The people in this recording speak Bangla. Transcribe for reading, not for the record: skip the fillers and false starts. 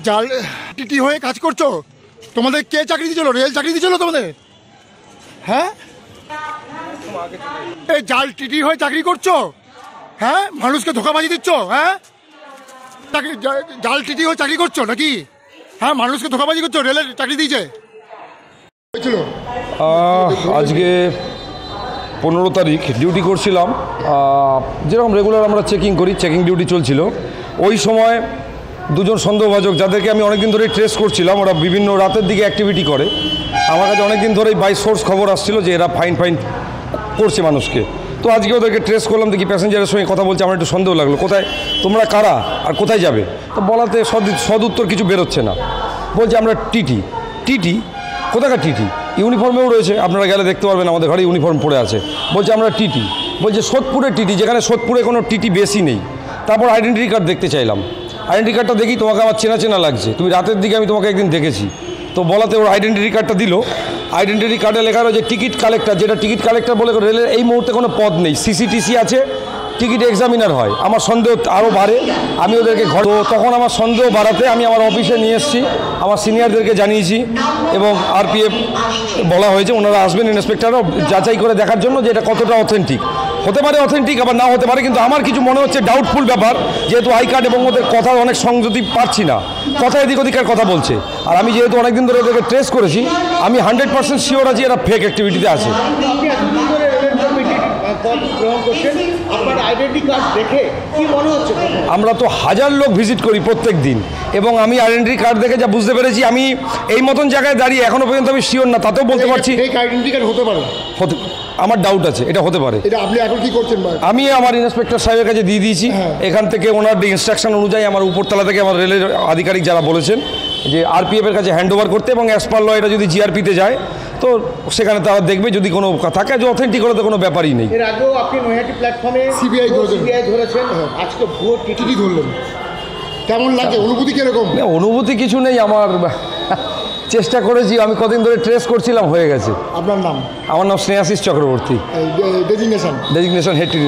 জাল টিটি হয়ে কাজ করছো? তোমাদের কে চাকরি দিয়েছিল? রেল চাকরি দিয়েছিল তোমাদের? হ্যাঁ, এই জাল টিটি হয়ে চাকরি করছো? হ্যাঁ, মানুষকে ধোঁকাবাজি দিচ্ছ? হ্যাঁ, চাকরি জাল টিটি হয়ে চাকরি করছো নাকি? হ্যাঁ, মানুষকে ধোঁকাবাজি করছো। রেলের চাকরি দিয়েছে। আজকে 15 তারিখ ডিউটি করছিলাম, যেরকম রেগুলার আমরা চেকিং করি, চেকিং ডিউটি চলছিল। ওই সময় দুজন সন্দেহভাজন যাদেরকে আমি অনেকদিন ধরেই ট্রেস করছিলাম, ওরা বিভিন্ন রাতের দিকে অ্যাক্টিভিটি করে। আমার কাছে অনেকদিন ধরেই বাই সোর্স খবর আসছিল যে এরা ফাইন করছে মানুষকে। তো আজকে ওদেরকে ট্রেস করলাম, দেখি প্যাসেঞ্জারের সঙ্গে কথা বলছে। আমার একটু সন্দেহ লাগলো, কোথায় তোমরা কারা আর কোথায় যাবে? তো বলাতে সদুত্তর কিছু বেরোচ্ছে না। বলছে আমরা টিটি। টিটি কোথাকার টিটি? ইউনিফর্মেও রয়েছে, আপনারা গেলে দেখতে পারবেন, আমাদের ঘরে ইউনিফর্ম পরে আছে। বলছে আমরা টিটি। বলছে সোদপুরের টিটি, যেখানে সোদপুরে কোনো টিটি বেশি নেই। তারপর আইডেন্টিটি কার্ড দেখতে চাইলাম। আইডেন্টি কার্ডটা দেখি, তোমাকে আমার চেনা চেনা লাগছে, তুমি রাতের দিকে আমি তোমাকে একদিন দেখেছি। তো বলাতে ওর আইডেন্টিটি কার্ডটা দিল। আইডেন্টিটি কার্ডে লেখা রয়েছে টিকিট কালেক্টর, যেটা টিকিট কালেক্টর বলে রেলের এই মুহূর্তে কোনো পদ নেই। সিসিটিসি আছে, টিকিট এক্সামিনার হয়। আমার সন্দেহ আরও বাড়ে, আমি ওদেরকে তো তখন আমার সন্দেহ বাড়াতে আমি আমার অফিসে নিয়ে এসেছি, আমার সিনিয়রদেরকে জানিয়েছি এবং আরপিএফ বলা হয়েছে, ওনারা আসবেন ইন্সপেক্টরও যাচাই করে দেখার জন্য যে এটা কতটা অথেন্টিক। হতে পারে অথেন্টিক, আবার না হতে পারে, কিন্তু আমার কিছু মনে হচ্ছে ডাউটফুল ব্যাপার, যেহেতু আই কার্ড এবং ওদের কথা অনেক সংযুতি পাচ্ছি না, কথা এদিক ওদিকের কথা বলছে। আর আমি যেহেতু অনেকদিন ধরে ওদেরকে ট্রেস করেছি, আমি 100% শিওর আছি এরা ফেক অ্যাক্টিভিটিতে আছে। আমরা তো হাজার লোক ভিজিট করি প্রত্যেক দিন, এবং আমি আইডেন্টি কার্ড দেখে যা বুঝতে পেরেছি, আমি এই মতন জায়গায় দাঁড়িয়ে এখনো পর্যন্ত আমি শিওর না, তাতেও বলতে পারছি আইডেন্টি কার্ড হতে পারে। আমার ডাউট আছে এটা হতে পারে। আপনি এখন কি করছেন? আমি আমার ইন্সপেক্টর সাহেবের কাছে দিয়ে দিয়েছি। এখান থেকে ওনার ইনস্ট্রাকশন অনুযায়ী আমার উপরতলা থেকে আমার রেলের আধিকারিক যারা বলেছেন যে আরপিএফের কাছে হ্যান্ড ওভার করতে, এবং অ্যাজ পার ল এটা যদি জিআরপিতে যায় তো সেখানে তারা দেখবে, যদি কোনো থাকে যে অথেন্টিক হলে তো কোনো ব্যাপারই নেই। এর আগেও আপনি নৈহাটি প্ল্যাটফর্মে সিবিআই ধরেছেন, আজকে ভুয়ো টিটি ধরলেন, কেমন লাগে? অনুভূতি কিরকম? অনুভূতি কিছু নেই, আমার চেষ্টা করেছি, আমি কদিন ধরে ট্রেস করছিলাম, হয়ে গেছে। আপনার নাম? আমার নাম Snehashis Chakraborty, designation head TT.